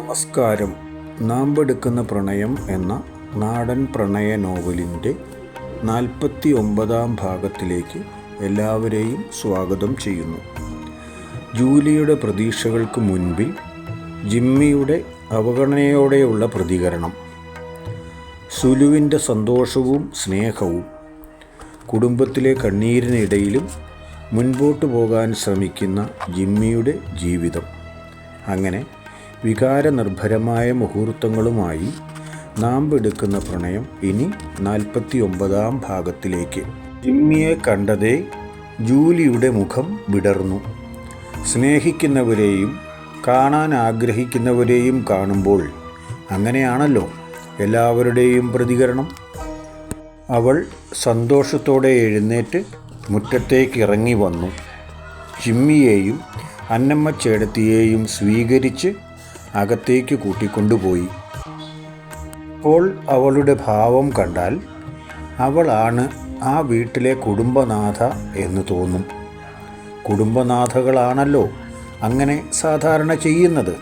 നമസ്കാരം. നാമ്പെടുക്കുന്ന പ്രണയം എന്ന നാടൻ പ്രണയ നോവലിൻ്റെ 49-ാം ഭാഗത്തിലേക്ക് എല്ലാവരെയും സ്വാഗതം ചെയ്യുന്നു. ജൂലിയുടെ പ്രതീക്ഷകൾക്ക് മുൻപിൽ ജിമ്മിയുടെ അവഗണനയോടെയുള്ള പ്രതികരണം, സുലുവിൻ്റെ സന്തോഷവും സ്നേഹവും, കുടുംബത്തിലെ കണ്ണീരിനിടയിലും മുൻപോട്ട് പോകാൻ ശ്രമിക്കുന്ന ജിമ്മിയുടെ ജീവിതം. അങ്ങനെ വികാരനിർഭരമായ മുഹൂർത്തങ്ങളുമായി നാമ്പെടുക്കുന്ന പ്രണയം ഇനി 49-ാം ഭാഗത്തിലേക്ക്. ജിമ്മിയെ കണ്ടതേ ജൂലിയുടെ മുഖം വിടർന്നു. സ്നേഹിക്കുന്നവരെയും കാണാൻ ആഗ്രഹിക്കുന്നവരെയും കാണുമ്പോൾ അങ്ങനെയാണല്ലോ എല്ലാവരുടെയും പ്രതികരണം. അവൾ സന്തോഷത്തോടെ എഴുന്നേറ്റ് മുറ്റത്തേക്ക് ഇറങ്ങി വന്നു. ജിമ്മിയെയും അന്നമ്മ ചേടത്തിയെയും സ്വീകരിച്ച് അകത്തേക്ക് കൂട്ടിക്കൊണ്ടുപോയി. ഇപ്പോൾ അവളുടെ ഭാവം കണ്ടാൽ അവളാണ് ആ വീട്ടിലെ കുടുംബനാഥ എന്ന് തോന്നും. കുടുംബനാഥകളാണല്ലോ അങ്ങനെ സാധാരണ ചെയ്യുന്നത്.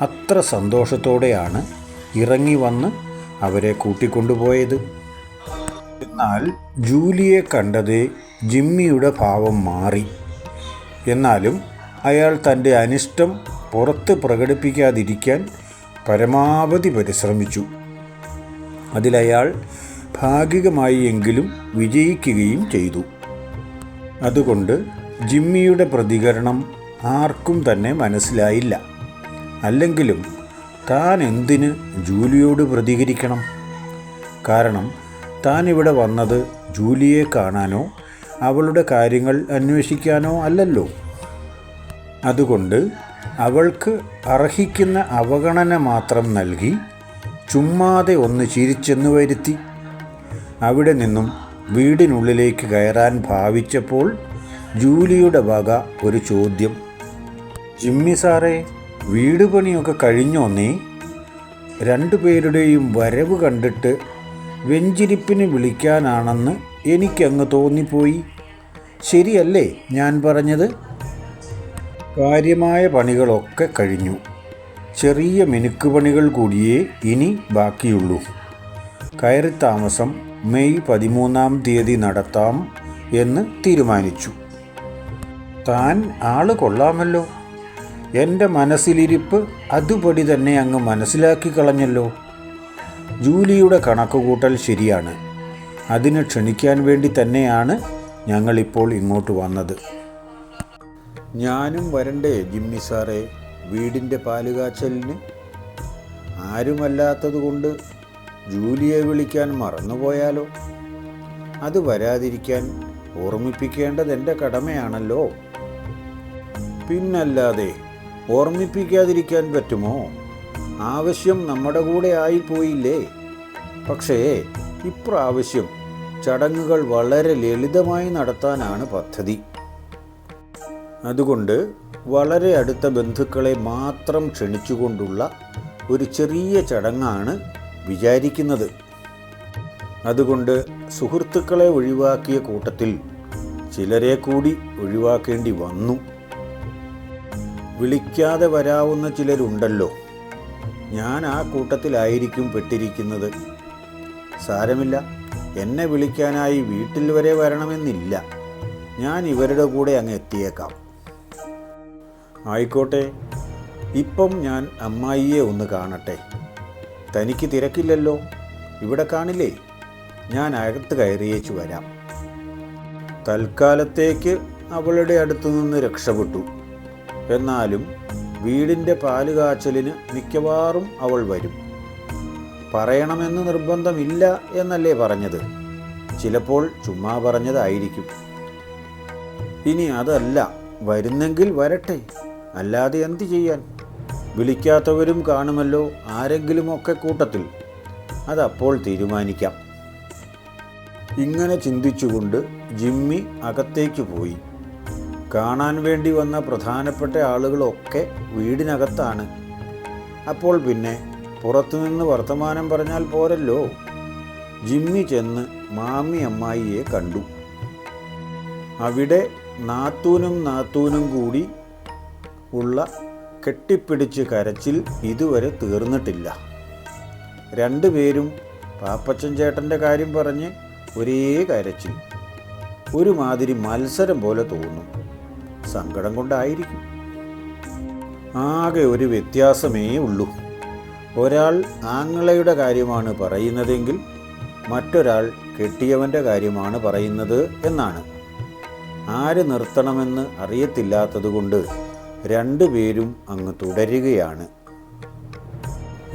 അത്ര സന്തോഷത്തോടെയാണ് ഇറങ്ങി വന്ന് അവരെ കൂട്ടിക്കൊണ്ടുപോയത്. എന്നാൽ ജൂലിയെ കണ്ടതേ ജിമ്മിയുടെ ഭാവം മാറി. എന്നാലും അയാൾ തൻ്റെ അനിഷ്ടം പുറത്ത് പ്രകടിപ്പിക്കാതിരിക്കാൻ പരമാവധി പരിശ്രമിച്ചു. അതിലയാൾ ഭാഗികമായി എങ്കിലും വിജയിക്കുകയും ചെയ്തു. അതുകൊണ്ട് ജിമ്മിയുടെ പ്രതികരണം ആർക്കും തന്നെ മനസ്സിലായില്ല. അല്ലെങ്കിലും താൻ എന്തിന് ജൂലിയോട് പ്രതികരിക്കണം? കാരണം താൻ ഇവിടെ വന്നത് ജൂലിയെ കാണാനോ അവളുടെ കാര്യങ്ങൾ അന്വേഷിക്കാനോ അല്ലല്ലോ. അതുകൊണ്ട് അവൾക്ക് അർഹിക്കുന്ന അവഗണന മാത്രം നൽകി ചുമ്മാതെ ഒന്ന് ചിരിച്ചെന്നു വരുത്തി. അവിടെ നിന്നും വീടിനുള്ളിലേക്ക് കയറാൻ ഭാവിച്ചപ്പോൾ ജൂലിയുടെ വക ഒരു ചോദ്യം. ജിമ്മി സാറേ, വീട് പണിയൊക്കെ കഴിഞ്ഞോന്നേ? രണ്ടുപേരുടെയും വരവ് കണ്ടിട്ട് വെഞ്ചിരിപ്പിന് വിളിക്കാനാണെന്ന് എനിക്കങ്ങ് തോന്നിപ്പോയി. ശരിയല്ലേ ഞാൻ പറഞ്ഞത്? കാര്യമായ പണികളൊക്കെ കഴിഞ്ഞു. ചെറിയ മിനുക്ക് പണികൾ കൂടിയേ ഇനി ബാക്കിയുള്ളൂ. കയറി താമസം മെയ് 13-ാം തീയതി നടത്താം എന്ന് തീരുമാനിച്ചു. താൻ ആള് കൊള്ളാമല്ലോ. എൻ്റെ മനസ്സിലിരിപ്പ് അതുപടി തന്നെ അങ്ങ് മനസ്സിലാക്കി കളഞ്ഞല്ലോ. ജൂലിയുടെ കണക്കുകൂട്ടൽ ശരിയാണ്. അതിന് ക്ഷണിക്കാൻ വേണ്ടി തന്നെയാണ് ഞങ്ങളിപ്പോൾ ഇങ്ങോട്ട് വന്നത്. ഞാനും വരണ്ടേ ജിമ്മി സാറേ വീടിൻ്റെ പാലുകാച്ചലിന്? ആരുമല്ലാത്തതുകൊണ്ട് ജൂലിയെ വിളിക്കാൻ മറന്നുപോയാലോ? അത് വരാതിരിക്കാൻ ഓർമ്മിപ്പിക്കേണ്ടത് എൻ്റെ കടമയാണല്ലോ. പിന്നല്ലാതെ ഓർമ്മിപ്പിക്കാതിരിക്കാൻ പറ്റുമോ? ആവശ്യം നമ്മുടെ കൂടെ ആയിപ്പോയില്ലേ. പക്ഷേ ഇപ്രാവശ്യം ചടങ്ങുകൾ വളരെ ലളിതമായി നടത്താനാണ് പദ്ധതി. അതുകൊണ്ട് വളരെ അടുത്ത ബന്ധുക്കളെ മാത്രം ക്ഷണിച്ചുകൊണ്ടുള്ള ഒരു ചെറിയ ചടങ്ങാണ് വിചാരിക്കുന്നത്. അതുകൊണ്ട് സുഹൃത്തുക്കളെ ഒഴിവാക്കിയ കൂട്ടത്തിൽ ചിലരെ കൂടി ഒഴിവാക്കേണ്ടി വന്നു. വിളിക്കാതെ വരാവുന്ന ചിലരുണ്ടല്ലോ. ഞാൻ ആ കൂട്ടത്തിലായിരിക്കും പെട്ടിരിക്കുന്നത്. സാരമില്ല, എന്നെ വിളിക്കാനായി വീട്ടിൽ വരെ വരണമെന്നില്ല. ഞാൻ ഇവരുടെ കൂടെ അങ്ങ് എത്തിയേക്കാം. ആയിക്കോട്ടെ, ഇപ്പം ഞാൻ അമ്മായിയെ ഒന്ന് കാണട്ടെ. തനിക്ക് തിരക്കില്ലല്ലോ, ഇവിടെ കാണില്ലേ? ഞാൻ അകത്ത് കയറിയേച്ചു വരാം. തൽക്കാലത്തേക്ക് അവളുടെ അടുത്തു നിന്ന് രക്ഷപ്പെട്ടു. എന്നാലും വീടിൻ്റെ പാലുകാച്ചലിന് മിക്കവാറും അവൾ വരും. പറയണമെന്ന് നിർബന്ധമില്ല എന്നല്ലേ പറഞ്ഞത്? ചിലപ്പോൾ ചുമ്മാ പറഞ്ഞതായിരിക്കും. ഇനി അതല്ല, വരുന്നെങ്കിൽ വരട്ടെ, അല്ലാതെ എന്ത് ചെയ്യാൻ? വിളിക്കാത്തവരും കാണുമല്ലോ ആരെങ്കിലുമൊക്കെ കൂട്ടത്തിൽ. അതപ്പോൾ തീരുമാനിക്കാം. ഇങ്ങനെ ചിന്തിച്ചുകൊണ്ട് ജിമ്മി അകത്തേക്ക് പോയി. കാണാൻ വേണ്ടി വന്ന പ്രധാനപ്പെട്ട ആളുകളൊക്കെ വീടിനകത്താണ്. അപ്പോൾ പിന്നെ പുറത്തുനിന്ന് വർത്തമാനം പറഞ്ഞാൽ പോരല്ലോ. ജിമ്മി ചെന്ന് മാമി അമ്മായിയെ കണ്ടു. അവിടെ നാത്തൂനും കൂടി ഉള്ള കെട്ടിപ്പിടിച്ച് കരച്ചിൽ ഇതുവരെ തീർന്നിട്ടില്ല. രണ്ടുപേരും പാപ്പച്ചൻ ചേട്ടൻ്റെ കാര്യം പറഞ്ഞ് ഒരേ കരച്ചിൽ. ഒരുമാതിരി മത്സരം പോലെ തോന്നും. സങ്കടം കൊണ്ടായിരിക്കും. ആകെ ഒരു വ്യത്യാസമേ ഉള്ളൂ. ഒരാൾ ആങ്ങളയുടെ കാര്യമാണ് പറയുന്നതെങ്കിൽ മറ്റൊരാൾ കെട്ടിയവൻ്റെ കാര്യമാണ് പറയുന്നത് എന്നാണ്. ആര് നിർത്തണമെന്ന് അറിയത്തില്ലാത്തതുകൊണ്ട് രണ്ടുപേരും അങ്ങ് തുടരുകയാണ്.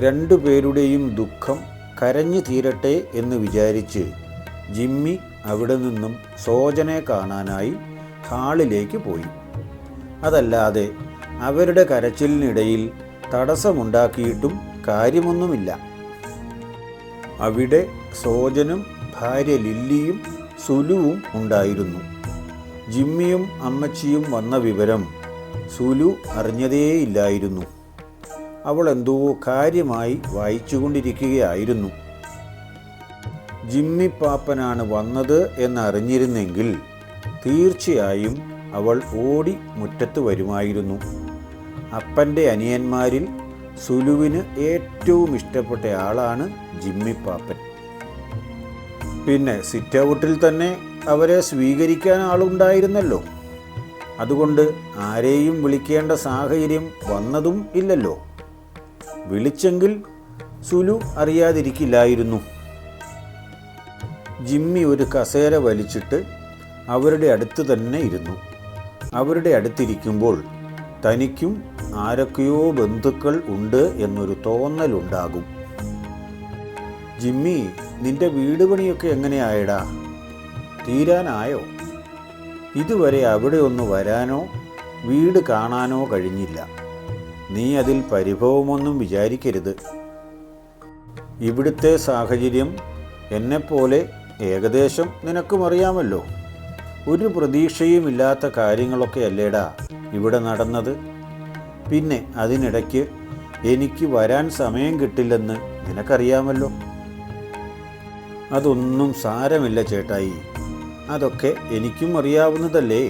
രണ്ടുപേരുടെയും ദുഃഖം കരഞ്ഞു തീരട്ടെ എന്ന് വിചാരിച്ച് ജിമ്മി അവിടെ നിന്നും സോജനെ കാണാനായി ഹാളിലേക്ക് പോയി. അതല്ലാതെ അവരുടെ കരച്ചിലിനിടയിൽ തടസ്സമുണ്ടാക്കിയിട്ടും കാര്യമൊന്നുമില്ല. അവിടെ സോജനും ഭാര്യ ലില്ലിയും സുലുവും ഉണ്ടായിരുന്നു. ജിമ്മിയും അമ്മച്ചിയും വന്ന വിവരം സുലു അറിഞ്ഞതേയില്ലായിരുന്നു. അവൾ എന്തോ കാര്യമായി വായിച്ചുകൊണ്ടിരിക്കുകയായിരുന്നു. ജിമ്മി പാപ്പനാണ് വന്നത് എന്നറിഞ്ഞിരുന്നെങ്കിൽ തീർച്ചയായും അവൾ ഓടി മുറ്റത്ത് വരുമായിരുന്നു. അപ്പൻ്റെ അനിയന്മാരിൽ സുലുവിന് ഏറ്റവും ഇഷ്ടപ്പെട്ട ആളാണ് ജിമ്മി പാപ്പൻ. പിന്നെ സിറ്റ് ഔട്ടിൽ തന്നെ അവരെ സ്വീകരിക്കാൻ ആളുണ്ടായിരുന്നല്ലോ. അതുകൊണ്ട് ആരെയും വിളിക്കേണ്ട സാഹചര്യം വന്നതും ഇല്ലല്ലോ. വിളിച്ചെങ്കിൽ സുലു അറിയാതിരിക്കില്ലായിരുന്നു. ജിമ്മി ഒരു കസേര വലിച്ചിട്ട് അവരുടെ അടുത്ത് തന്നെ ഇരുന്നു. അവരുടെ അടുത്തിരിക്കുമ്പോൾ തനിക്കും ആരൊക്കെയോ ബന്ധുക്കൾ ഉണ്ട് എന്നൊരു തോന്നലുണ്ടാകും. ജിമ്മി, നിന്റെ വീട് പണിയൊക്കെ എങ്ങനെയായടാ? തീരാനായോ? ഇതുവരെ അവിടെ ഒന്ന് വരാനോ വീട് കാണാനോ കഴിഞ്ഞില്ല. നീ അതിൽ പരിഭവമൊന്നും വിചാരിക്കരുത്. ഇവിടുത്തെ സാഹചര്യം എന്നെപ്പോലെ ഏകദേശം നിനക്കും അറിയാമല്ലോ. ഒരു പ്രതീക്ഷയുമില്ലാത്ത കാര്യങ്ങളൊക്കെ അല്ലേടാ ഇവിടെ നടന്നത്. പിന്നെ അതിനിടയ്ക്ക് എനിക്ക് വരാൻ സമയം കിട്ടില്ലെന്ന് നിനക്കറിയാമല്ലോ. അതൊന്നും സാരമില്ല ചേട്ടായി, അതൊക്കെ എനിക്കും അറിയാവുന്നതല്ലേ.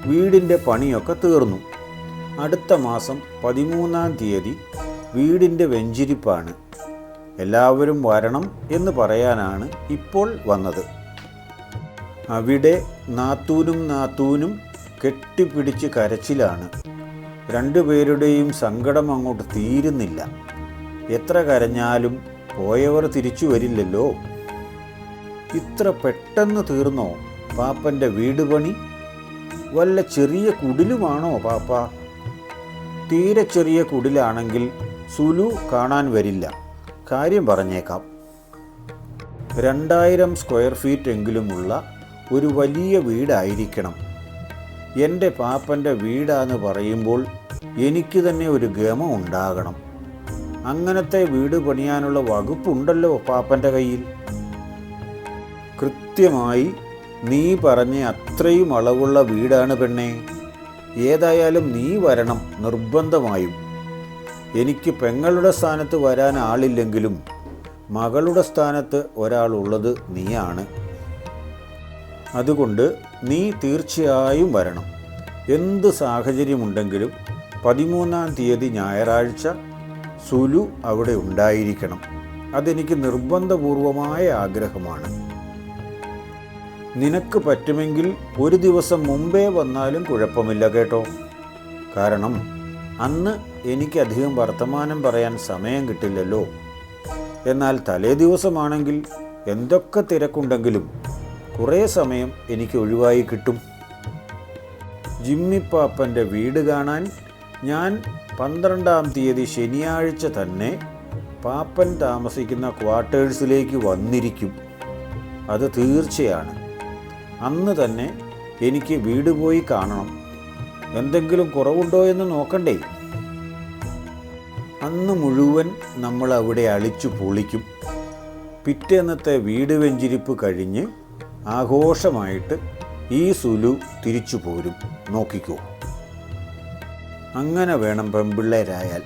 വീടിൻ്റെ പണിയൊക്കെ തീർന്നു. അടുത്ത മാസം 13-ാം തീയതി വീടിൻ്റെ വെഞ്ചിരിപ്പാണ്. എല്ലാവരും വരണം എന്ന് പറയാനാണ് ഇപ്പോൾ വന്നത്. അവിടെ നാത്തൂനും കെട്ടിപ്പിടിച്ച് കരച്ചിലാണ്. രണ്ടുപേരുടെയും സങ്കടം അങ്ങോട്ട് തീരുന്നില്ല. എത്ര കരഞ്ഞാലും പോയവർ തിരിച്ചു വരില്ലല്ലോ. ഇത്ര പെട്ടെന്ന് തീർന്നോ പാപ്പൻ്റെ വീട് പണി? വല്ല ചെറിയ കുടിലുമാണോ പാപ്പ? തീരെ ചെറിയ കുടിലാണെങ്കിൽ സുലു കാണാൻ വരില്ല. കാര്യം പറഞ്ഞേക്കാം. 2000 സ്ക്വയർ ഫീറ്റ് എങ്കിലുമുള്ള ഒരു വലിയ വീടായിരിക്കണം. എൻ്റെ പാപ്പൻ്റെ വീടാന്ന് പറയുമ്പോൾ എനിക്ക് തന്നെ ഒരു ഗമം ഉണ്ടാകണം. അങ്ങനത്തെ വീട് പണിയാനുള്ള വകുപ്പുണ്ടല്ലോ പാപ്പൻ്റെ കയ്യിൽ. കൃത്യമായി നീ പറഞ്ഞ അത്രയും അളവുള്ള വീടാണ് പെണ്ണേ. ഏതായാലും നീ വരണം നിർബന്ധമായും. എനിക്ക് പെങ്ങളുടെ സ്ഥാനത്ത് വരാൻ ആളില്ലെങ്കിലും മകളുടെ സ്ഥാനത്ത് ഒരാളുള്ളത് നീയാണ്. അതുകൊണ്ട് നീ തീർച്ചയായും വരണം. എന്ത് സാഹചര്യമുണ്ടെങ്കിലും 13-ാം തീയതി ഞായറാഴ്ച സുലു അവിടെ ഉണ്ടായിരിക്കണം. അതെനിക്ക് നിർബന്ധപൂർവമായ ആഗ്രഹമാണ്. നിനക്ക് പറ്റുമെങ്കിൽ ഒരു ദിവസം മുമ്പേ വന്നാലും കുഴപ്പമില്ല കേട്ടോ. കാരണം അന്ന് എനിക്കധികം വർത്തമാനം പറയാൻ സമയം കിട്ടില്ലല്ലോ. എന്നാൽ തലേ ദിവസമാണെങ്കിൽ എന്തൊക്കെ തിരക്കുണ്ടെങ്കിലും കുറേ സമയം എനിക്ക് ഒഴിവായി കിട്ടും. ജിമ്മി പാപ്പൻ്റെ വീട് കാണാൻ ഞാൻ 12-ാം തീയതി ശനിയാഴ്ച തന്നെ പാപ്പൻ താമസിക്കുന്ന ക്വാർട്ടേഴ്സിലേക്ക് വന്നിരിക്കും. അത് തീർച്ചയാണ്. അന്ന് തന്നെ എനിക്ക് വീട് പോയി കാണണം. എന്തെങ്കിലും കുറവുണ്ടോ എന്ന് നോക്കണ്ടേ? അന്ന് മുഴുവൻ നമ്മൾ അവിടെ അളിച്ചു പൊളിക്കും. പിറ്റേന്നത്തെ വീട് വെഞ്ചിരിപ്പ് കഴിഞ്ഞ് ആഘോഷമായിട്ട് ഈ സുലു തിരിച്ചു പോരും. നോക്കിക്കോ. അങ്ങനെ വേണം പെൺപിള്ളേരായാൽ.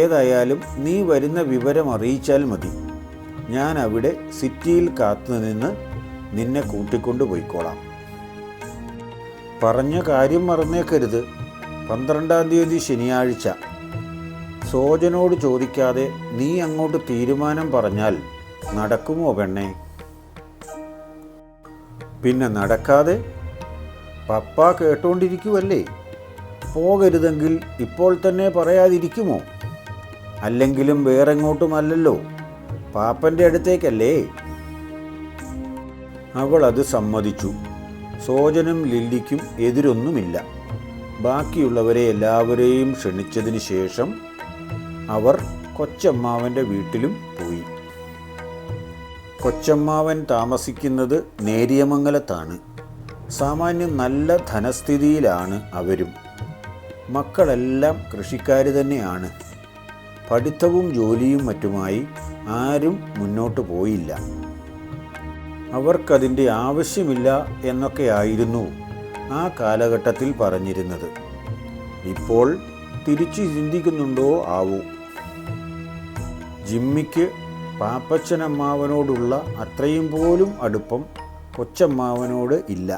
ഏതായാലും നീ വരുന്ന വിവരം അറിയിച്ചാൽ മതി. ഞാൻ അവിടെ സിറ്റിയിൽ കാത്തുനിന്ന് നിന്നെ കൂട്ടിക്കൊണ്ടു പോയിക്കോളാം. പറഞ്ഞ കാര്യം മറന്നേക്കരുത്. 12-ാം തീയതി ശനിയാഴ്ച. സോജനോട് ചോദിക്കാതെ നീ അങ്ങോട്ട് തീരുമാനം പറഞ്ഞാൽ നടക്കുമോ പെണ്ണേ? പിന്നെ നടക്കാതെ? പപ്പ കേട്ടോണ്ടിരിക്കുവല്ലേ. പോകരുതെങ്കിൽ ഇപ്പോൾ തന്നെ പറയാതിരിക്കുമോ? അല്ലെങ്കിലും വേറെങ്ങോട്ടുമല്ലല്ലോ, പാപ്പൻ്റെ അടുത്തേക്കല്ലേ. അവൾ അത് സമ്മതിച്ചു. സോജനും ലില്ലിക്കും എതിരൊന്നുമില്ല. ബാക്കിയുള്ളവരെ എല്ലാവരെയും ക്ഷണിച്ചതിന് ശേഷം അവർ കൊച്ചമ്മാവൻ്റെ വീട്ടിലും പോയി. കൊച്ചമ്മാവൻ താമസിക്കുന്നത് നേരിയമംഗലത്താണ്. സാമാന്യം നല്ല ധനസ്ഥിതിയിലാണ് അവരും. മക്കളെല്ലാം കൃഷിക്കാർ തന്നെയാണ്. പഠിത്തവും ജോലിയും മറ്റുമായി ആരും മുന്നോട്ട് പോയില്ല. അവർക്കതിൻ്റെ ആവശ്യമില്ല എന്നൊക്കെയായിരുന്നു ആ കാലഘട്ടത്തിൽ പറഞ്ഞിരുന്നത്. ഇപ്പോൾ തിരിച്ചു ചിന്തിക്കുന്നുണ്ടോ ആവോ? ജിമ്മിക്ക് പാപ്പച്ചനമ്മാവനോടുള്ള അത്രയും പോലും അടുപ്പം കൊച്ചമ്മാവനോട് ഇല്ല.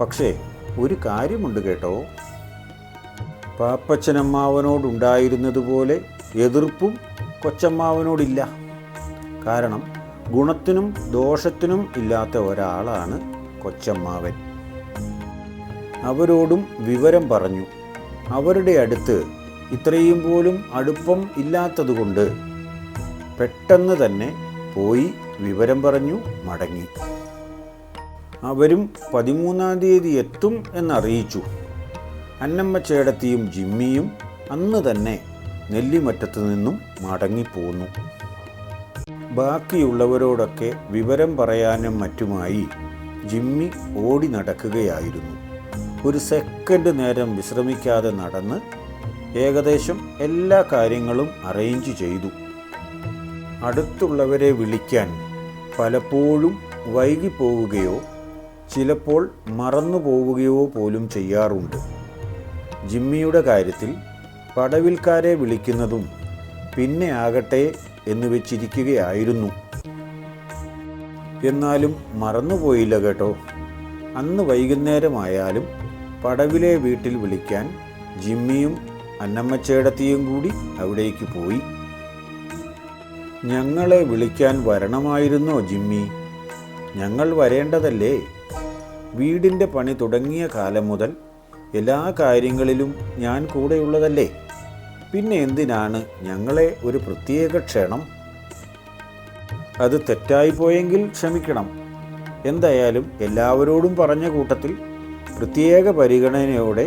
പക്ഷേ ഒരു കാര്യമുണ്ട് കേട്ടോ, പാപ്പച്ചനമ്മാവനോടുണ്ടായിരുന്നതുപോലെ എതിർപ്പും കൊച്ചമ്മാവനോടില്ല. കാരണം ഗുണത്തിനും ദോഷത്തിനും ഇല്ലാത്ത ഒരാളാണ് കൊച്ചമ്മാവൻ. അവരോടും വിവരം പറഞ്ഞു. അവരുടെ അടുത്ത് ഇത്രയും പോലും അടുപ്പം ഇല്ലാത്തതുകൊണ്ട് പെട്ടെന്ന് തന്നെ പോയി വിവരം പറഞ്ഞു മടങ്ങി. അവരും 13-ാം തീയതി എത്തും എന്നറിയിച്ചു. അന്നമ്മ ചേടത്തിയും ജിമ്മിയും അന്ന് തന്നെ നെല്ലിമറ്റത്ത് നിന്നും മടങ്ങിപ്പോന്നു. ബാക്കിയുള്ളവരോടൊക്കെ വിവരം പറയാനും മറ്റുമായി ജിമ്മി ഓടി നടക്കുകയായിരുന്നു. ഒരു സെക്കൻഡ് നേരം വിശ്രമിക്കാതെ നടന്ന് ഏകദേശം എല്ലാ കാര്യങ്ങളും അറേഞ്ച് ചെയ്തു. അടുത്തുള്ളവരെ വിളിക്കാൻ പലപ്പോഴും വൈകിപ്പോവുകയോ ചിലപ്പോൾ മറന്നു പോവുകയോ പോലും ചെയ്യാറുണ്ട്. ജിമ്മിയുടെ കാര്യത്തിൽ പടവിൽക്കാരെ വിളിക്കുന്നതും പിന്നെ ആകട്ടെ എന്ന് വെച്ചിരിക്കുകയായിരുന്നു. എന്നാലും മറന്നുപോയില്ല കേട്ടോ. അന്ന് വൈകുന്നേരമായാലും പടവിലെ വീട്ടിൽ വിളിക്കാൻ ജിമ്മിയും അന്നമ്മച്ചേടത്തിയും കൂടി അവിടേക്ക് പോയി. ഞങ്ങളെ വിളിക്കാൻ വരണമായിരുന്നോ ജിമ്മി? ഞങ്ങൾ വരേണ്ടതല്ലേ? വീടിൻ്റെ പണി തുടങ്ങിയ കാലം മുതൽ എല്ലാ കാര്യങ്ങളിലും ഞാൻ കൂടെയുള്ളതല്ലേ. പിന്നെ എന്തിനാണ് ഞങ്ങളെ ഒരു പ്രത്യേക ക്ഷണം? അത് തെറ്റായിപ്പോയെങ്കിൽ ക്ഷമിക്കണം. എന്തായാലും എല്ലാവരോടും പറഞ്ഞ കൂട്ടത്തിൽ പ്രത്യേക പരിഗണനയോടെ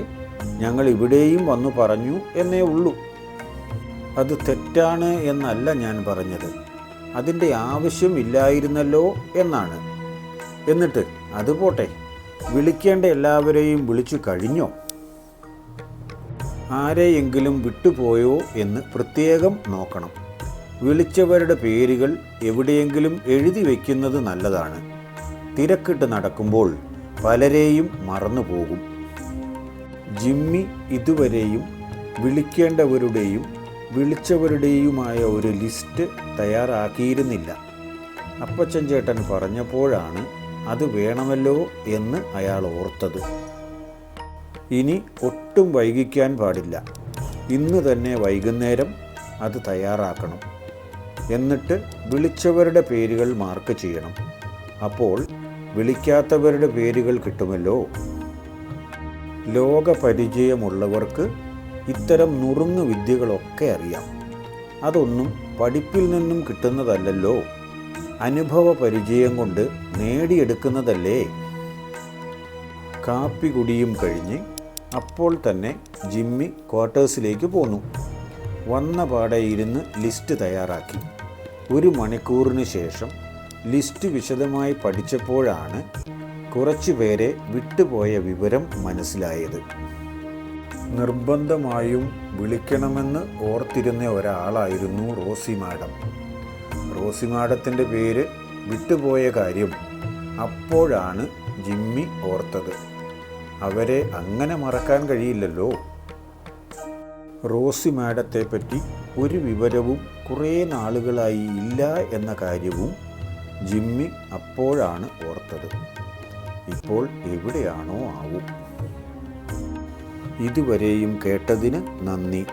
ഞങ്ങൾ ഇവിടെയും വന്നു പറഞ്ഞു എന്നേ ഉള്ളൂ. അത് തെറ്റാണ് എന്നല്ല ഞാൻ പറഞ്ഞത്, അതിൻ്റെ ആവശ്യമില്ലായിരുന്നല്ലോ എന്നാണ്. എന്നിട്ട് അതുപോട്ടെ, വിളിക്കേണ്ട എല്ലാവരെയും വിളിച്ചു കഴിഞ്ഞോ? ആരെയെങ്കിലും വിട്ടുപോയോ എന്ന് പ്രത്യേകം നോക്കണം. വിളിച്ചവരുടെ പേരുകൾ എവിടെയെങ്കിലും എഴുതി വയ്ക്കുന്നത് നല്ലതാണ്. തിരക്കിട്ട് നടക്കുമ്പോൾ പലരെയും മറന്നുപോകും. ജിമ്മി ഇതുവരെയും വിളിക്കേണ്ടവരുടെയും വിളിച്ചവരുടെയുമായ ഒരു ലിസ്റ്റ് തയ്യാറാക്കിയിരുന്നില്ല. അപ്പച്ചൻ ചേട്ടൻ പറഞ്ഞപ്പോഴാണ് അത് വേണമല്ലോ എന്ന് അയാൾ ഓർത്തത്. ഇനി ഒട്ടും വൈകിക്കാൻ പാടില്ല. ഇന്ന് തന്നെ വൈകുന്നേരം അത് തയ്യാറാക്കണം. എന്നിട്ട് വിളിച്ചവരുടെ പേരുകൾ മാർക്ക് ചെയ്യണം. അപ്പോൾ വിളിക്കാത്തവരുടെ പേരുകൾ കിട്ടുമല്ലോ. ലോകപരിചയമുള്ളവർക്ക് ഇത്തരം നുറുങ്ങു വിദ്യകളൊക്കെ അറിയാം. അതൊന്നും പഠിപ്പിൽ നിന്നും കിട്ടുന്നതല്ലല്ലോ, അനുഭവ പരിചയം കൊണ്ട് നേടിയെടുക്കുന്നതല്ലേ. കാപ്പി കുടിയും കഴിഞ്ഞ് അപ്പോൾ തന്നെ ജിമ്മി ക്വാർട്ടേഴ്സിലേക്ക് പോന്നു. വന്ന പാടെ ഇരുന്ന് ലിസ്റ്റ് തയ്യാറാക്കി. 1 മണിക്കൂറിന് ശേഷം ലിസ്റ്റ് വിശദമായി പഠിച്ചപ്പോഴാണ് കുറച്ചു പേരെ വിട്ടുപോയ വിവരം മനസ്സിലായത്. നിർബന്ധമായും വിളിക്കണമെന്ന് ഓർത്തിരുന്ന ഒരാളായിരുന്നു റോസി മാഡം. റോസി മാഡത്തിൻ്റെ പേര് വിട്ടുപോയ കാര്യം അപ്പോഴാണ് ജിമ്മി ഓർത്തത്. അവരെ അങ്ങനെ മറക്കാൻ കഴിയില്ലല്ലോ. റോസി മാഡത്തെപ്പറ്റി ഒരു വിവരവും കുറേ നാളുകളായി ഇല്ല എന്ന കാര്യവും ജിമ്മി അപ്പോഴാണ് ഓർത്തത്. ഇപ്പോൾ എവിടെയാണോ ആവും. ഇതുവരെയും കേട്ടതിന് നന്ദി.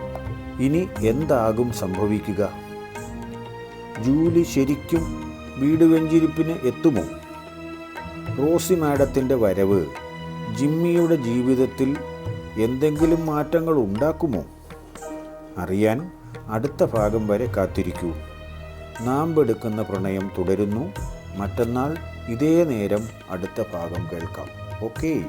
ഇനി എന്താകും സംഭവിക്കുക? ജൂലി ശരിക്കും വീട് വെഞ്ചിരിപ്പിന് എത്തുമോ? റോസി മാഡത്തിൻ്റെ വരവ് ജിമ്മിയുടെ ജീവിതത്തിൽ എന്തെങ്കിലും മാറ്റങ്ങൾ ഉണ്ടാക്കുമോ? അറിയാൻ അടുത്ത ഭാഗം വരെ കാത്തിരിക്കൂ. നാമ്പെടുക്കുന്ന പ്രണയം തുടരുന്നു. മറ്റന്നാൾ ഇതേ നേരം അടുത്ത ഭാഗം കേൾക്കാം. ഓക്കേ.